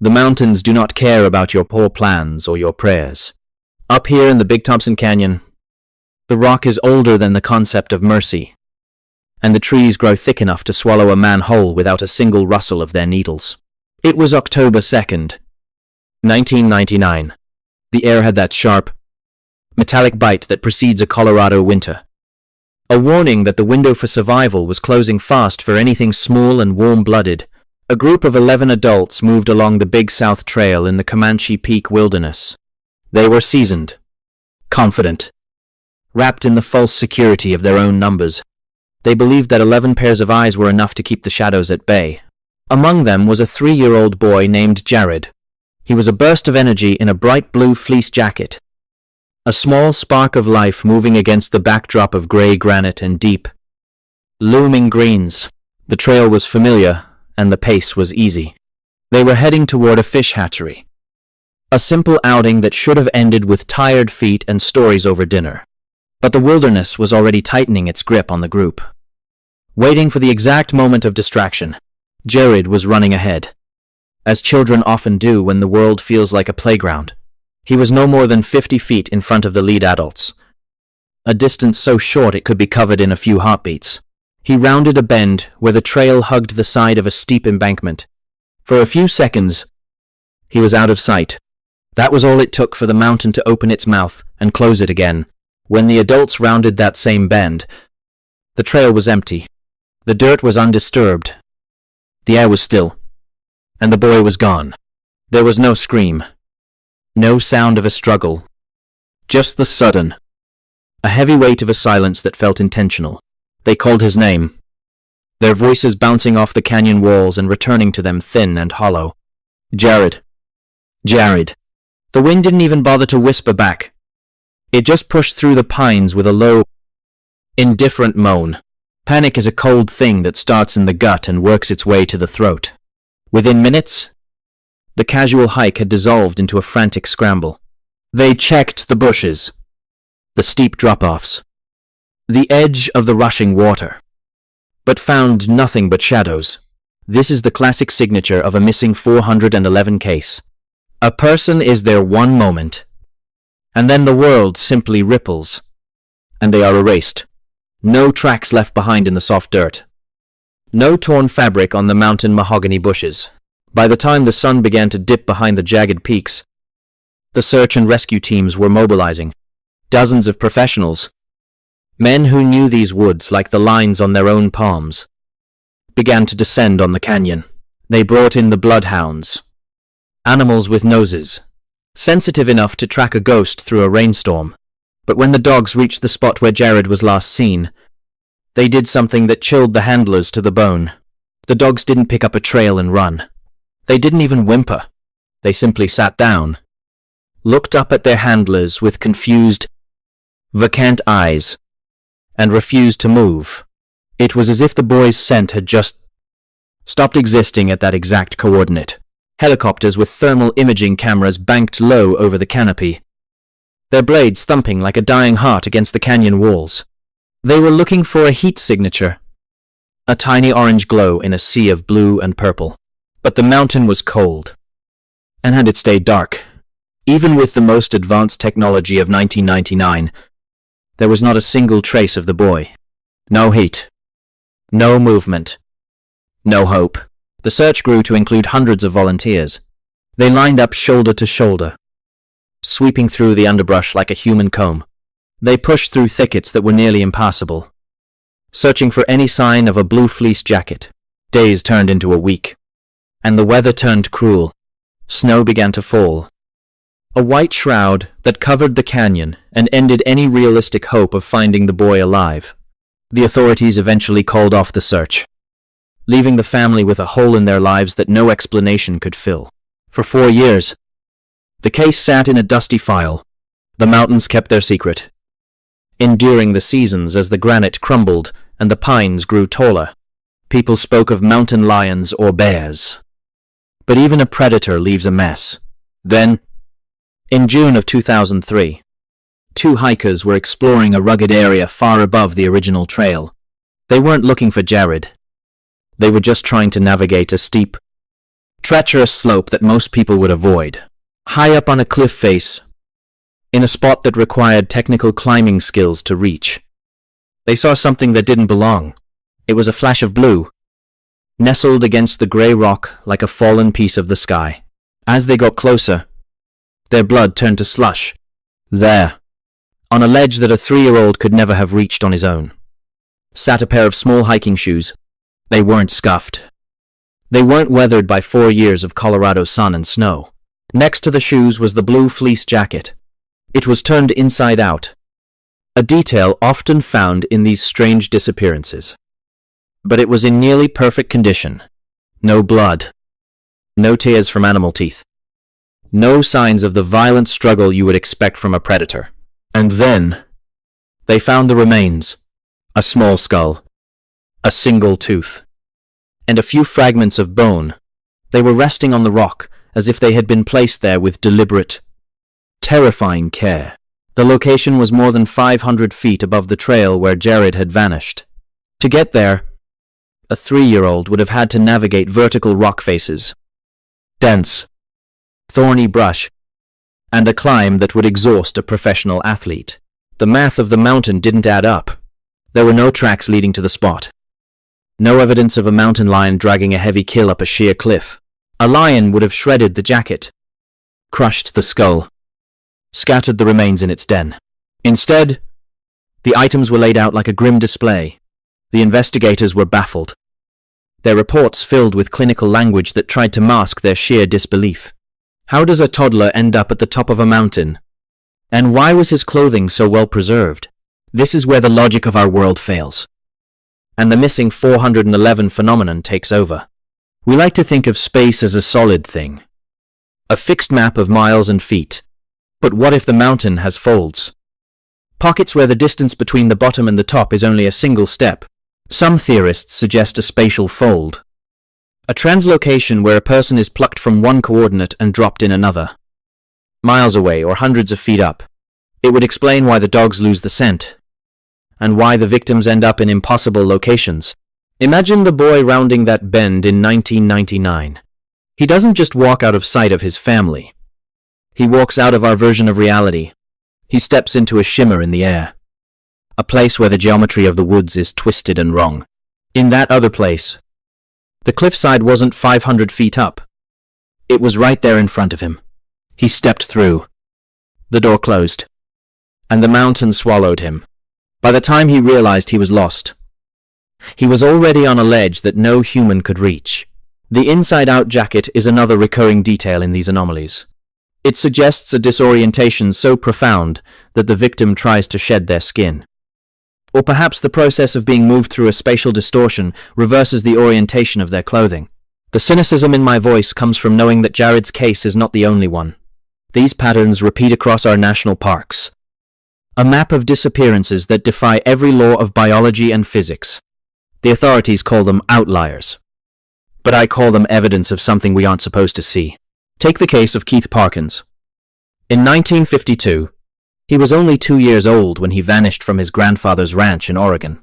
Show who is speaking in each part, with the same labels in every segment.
Speaker 1: The mountains do not care about your poor plans or your prayers. Up here in the Big Thompson Canyon, the rock is older than the concept of mercy, and the trees grow thick enough to swallow a man whole without a single rustle of their needles. It was October 2nd, 1999. The air had that sharp, metallic bite that precedes a Colorado winter. A warning that the window for survival was closing fast for anything small and warm-blooded. A group of 11 adults moved along the Big South Trail in the Comanche Peak wilderness. They were seasoned, confident, wrapped in the false security of their own numbers. They believed that 11 pairs of eyes were enough to keep the shadows at bay. Among them was a 3-year-old boy named Jaryd. He was a burst of energy in a bright blue fleece jacket, a small spark of life moving against the backdrop of gray granite and deep, looming greens. The trail was familiar, and the pace was easy. They were heading toward a fish hatchery, a simple outing that should have ended with tired feet and stories over dinner. But the wilderness was already tightening its grip on the group. Waiting for the exact moment of distraction, Jaryd was running ahead, as children often do when the world feels like a playground. He was no more than 50 feet in front of the lead adults, a distance so short it could be covered in a few heartbeats. He rounded a bend where the trail hugged the side of a steep embankment. For a few seconds, he was out of sight. That was all it took for the mountain to open its mouth and close it again. When the adults rounded that same bend, the trail was empty. The dirt was undisturbed. The air was still, and the boy was gone. There was no scream, no sound of a struggle, just the sudden, a heavy weight of a silence that felt intentional. They called his name, their voices bouncing off the canyon walls and returning to them thin and hollow. Jaryd. Jaryd. The wind didn't even bother to whisper back. It just pushed through the pines with a low, indifferent moan. Panic is a cold thing that starts in the gut and works its way to the throat. Within minutes, the casual hike had dissolved into a frantic scramble. They checked the bushes, the steep drop-offs, the edge of the rushing water, but found nothing but shadows. This is the classic signature of a missing 411 case. A person is there one moment, and then the world simply ripples, and they are erased. No tracks left behind in the soft dirt. No torn fabric on the mountain mahogany bushes. By the time the sun began to dip behind the jagged peaks, the search and rescue teams were mobilizing. Dozens of professionals, men who knew these woods like the lines on their own palms, began to descend on the canyon. They brought in the bloodhounds, animals with noses, sensitive enough to track a ghost through a rainstorm. But when the dogs reached the spot where Jaryd was last seen, they did something that chilled the handlers to the bone. The dogs didn't pick up a trail and run. They didn't even whimper. They simply sat down, looked up at their handlers with confused, vacant eyes, and refused to move. It was as if the boy's scent had just stopped existing at that exact coordinate. Helicopters with thermal imaging cameras banked low over the canopy, their blades thumping like a dying heart against the canyon walls. They were looking for a heat signature, a tiny orange glow in a sea of blue and purple. But the mountain was cold, and had it stayed dark, even with the most advanced technology of 1999, there was not a single trace of the boy. No heat, no movement, no hope. The search grew to include hundreds of volunteers. They lined up shoulder to shoulder, sweeping through the underbrush like a human comb. They pushed through thickets that were nearly impassable, searching for any sign of a blue fleece jacket. Days turned into a week, and the weather turned cruel. Snow began to fall, a white shroud that covered the canyon and ended any realistic hope of finding the boy alive. The authorities eventually called off the search, leaving the family with a hole in their lives that no explanation could fill. For 4 years, the case sat in a dusty file. The mountains kept their secret, enduring the seasons as the granite crumbled and the pines grew taller. People spoke of mountain lions or bears, but even a predator leaves a mess. Then, in June of 2003, 2 hikers were exploring a rugged area far above the original trail. They weren't looking for Jaryd. They were just trying to navigate a steep, treacherous slope that most people would avoid. High up on a cliff face, in a spot that required technical climbing skills to reach. They saw something that didn't belong. It was a flash of blue, nestled against the grey rock like a fallen piece of the sky. As they got closer, their blood turned to slush. There, on a ledge that a 3-year-old could never have reached on his own, sat a pair of small hiking shoes. They weren't scuffed. They weren't weathered by 4 years of Colorado sun and snow. Next to the shoes was the blue fleece jacket. It was turned inside out, a detail often found in these strange disappearances. But it was in nearly perfect condition. No blood. No tears from animal teeth. No signs of the violent struggle you would expect from a predator. And then, they found the remains. A small skull. A single tooth. And a few fragments of bone. They were resting on the rock, as if they had been placed there with deliberate, terrifying care. The location was more than 500 feet above the trail where Jaryd had vanished. To get there, a 3-year-old would have had to navigate vertical rock faces, dense, thorny brush, and a climb that would exhaust a professional athlete. The math of the mountain didn't add up. There were no tracks leading to the spot. No evidence of a mountain lion dragging a heavy kill up a sheer cliff. A lion would have shredded the jacket, crushed the skull, scattered the remains in its den. Instead, the items were laid out like a grim display. The investigators were baffled, their reports filled with clinical language that tried to mask their sheer disbelief. How does a toddler end up at the top of a mountain? And why was his clothing so well preserved? This is where the logic of our world fails, and the missing 411 phenomenon takes over. We like to think of space as a solid thing, a fixed map of miles and feet. But what if the mountain has folds? Pockets where the distance between the bottom and the top is only a single step. Some theorists suggest a spatial fold, a translocation where a person is plucked from one coordinate and dropped in another, miles away or hundreds of feet up. It would explain why the dogs lose the scent, and why the victims end up in impossible locations. Imagine the boy rounding that bend in 1999. He doesn't just walk out of sight of his family. He walks out of our version of reality. He steps into a shimmer in the air, a place where the geometry of the woods is twisted and wrong. In that other place, the cliffside wasn't 500 feet up. It was right there in front of him. He stepped through. The door closed, and the mountain swallowed him. By the time he realized he was lost, he was already on a ledge that no human could reach. The inside-out jacket is another recurring detail in these anomalies. It suggests a disorientation so profound that the victim tries to shed their skin. Or perhaps the process of being moved through a spatial distortion reverses the orientation of their clothing. The cynicism in my voice comes from knowing that Jaryd's case is not the only one. These patterns repeat across our national parks. A map of disappearances that defy every law of biology and physics. The authorities call them outliers, but I call them evidence of something we aren't supposed to see. Take the case of Keith Parkins. In 1952, he was only 2 years old when he vanished from his grandfather's ranch in Oregon.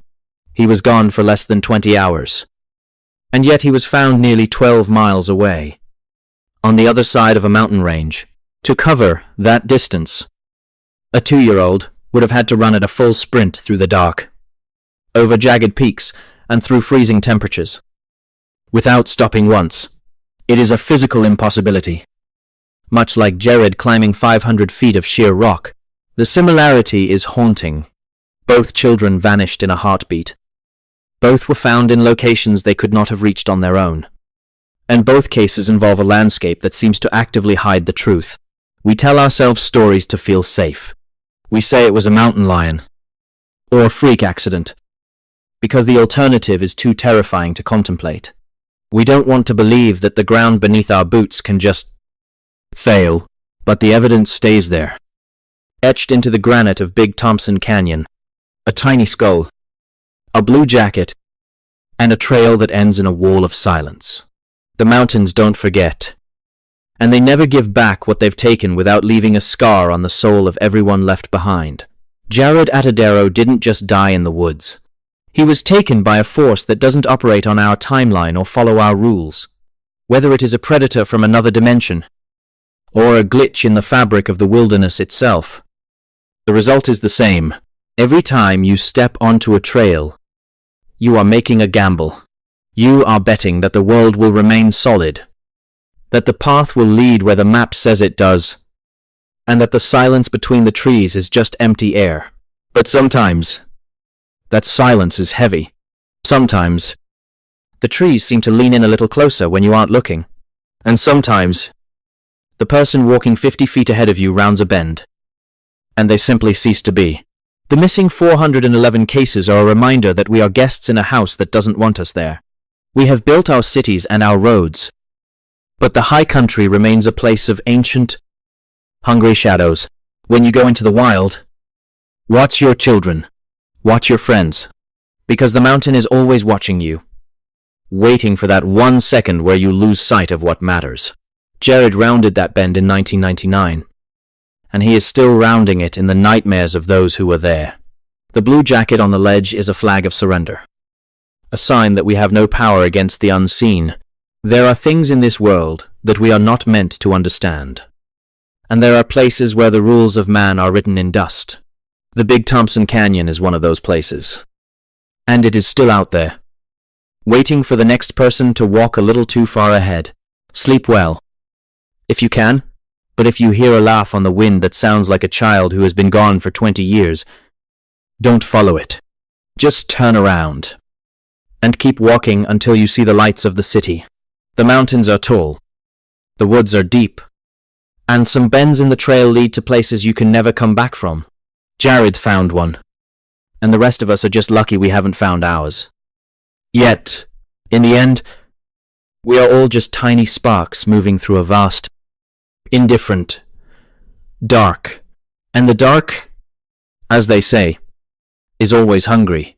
Speaker 1: He was gone for less than 20 hours, and yet he was found nearly 12 miles away, on the other side of a mountain range. To cover that distance, a 2-year-old would have had to run at a full sprint through the dark, over jagged peaks and through freezing temperatures, without stopping once. It is a physical impossibility. Much like Jaryd climbing 500 feet of sheer rock, the similarity is haunting. Both children vanished in a heartbeat. Both were found in locations they could not have reached on their own. And both cases involve a landscape that seems to actively hide the truth. We tell ourselves stories to feel safe. We say it was a mountain lion, or a freak accident, because the alternative is too terrifying to contemplate. We don't want to believe that the ground beneath our boots can just fail, but the evidence stays there, etched into the granite of Big Thompson Canyon. A tiny skull, a blue jacket, and a trail that ends in a wall of silence. The mountains don't forget, and they never give back what they've taken without leaving a scar on the soul of everyone left behind. Jaryd Atadero didn't just die in the woods. He was taken by a force that doesn't operate on our timeline or follow our rules. Whether it is a predator from another dimension, or a glitch in the fabric of the wilderness itself, the result is the same. Every time you step onto a trail, you are making a gamble. You are betting that the world will remain solid, that the path will lead where the map says it does, and that the silence between the trees is just empty air. But sometimes, that silence is heavy. Sometimes, the trees seem to lean in a little closer when you aren't looking. And sometimes, the person walking 50 feet ahead of you rounds a bend, and they simply cease to be. The missing 411 cases are a reminder that we are guests in a house that doesn't want us there. We have built our cities and our roads, but the high country remains a place of ancient, hungry shadows. When you go into the wild, watch your children, watch your friends, because the mountain is always watching you, waiting for that 1 second where you lose sight of what matters. Jaryd rounded that bend in 1999, and he is still rounding it in the nightmares of those who were there. The blue jacket on the ledge is a flag of surrender, a sign that we have no power against the unseen. There are things in this world that we are not meant to understand, and there are places where the rules of man are written in dust. The Big Thompson Canyon is one of those places, and it is still out there, waiting for the next person to walk a little too far ahead. Sleep well, if you can, but if you hear a laugh on the wind that sounds like a child who has been gone for 20 years, don't follow it. Just turn around, and keep walking until you see the lights of the city. The mountains are tall, the woods are deep, and some bends in the trail lead to places you can never come back from. Jaryd found one, and the rest of us are just lucky we haven't found ours. Yet, in the end, we are all just tiny sparks moving through a vast, indifferent, dark, and the dark, as they say, is always hungry.